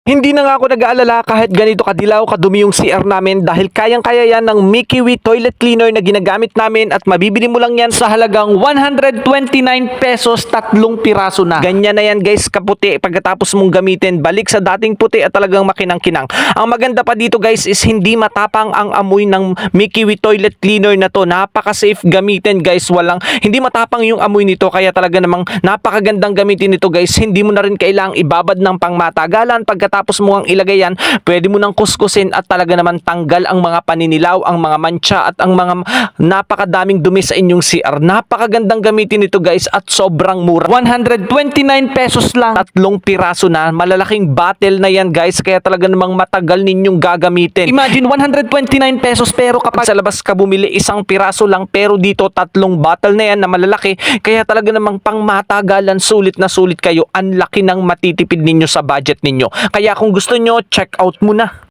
Hindi na nga ako nag-aalala kahit ganito kadilaw kadumi yung CR namin dahil kayang-kaya yan ng Mikiwi toilet cleaner na ginagamit namin at mabibili mo lang yan sa halagang 129 pesos, 3 piraso na. Ganyan na yan guys kaputi pagkatapos mong gamitin, balik sa dating puti at talagang makinang-kinang. Ang maganda pa dito guys is hindi matapang ang amoy ng Mikiwi toilet cleaner na to. Napaka-safe gamitin guys, hindi matapang yung amoy nito kaya talaga namang napakagandang gamitin nito guys. Hindi mo na rin kailangang ibabad ng pangmatagalan. Pagkatapos mo ang ilagay yan, pwede mo nang kuskusin at talaga naman tanggal ang mga paninilaw, ang mga mancha at ang mga napakadaming dumi sa inyong CR. Napakagandang gamitin nito guys at sobrang mura. 129 pesos lang, 3 piraso na. Malalaking bottle na yan guys kaya talaga namang matagal ninyong gagamitin. Imagine 129 pesos pero kapag sa labas ka bumili 1 piraso lang, pero dito 3 bottle na yan na malalaki kaya talaga namang pangmatagalan, sulit na sulit kayo. Ang laki ng matitipid ninyo sa budget ninyo. Kaya kung gusto nyo, check out mo na.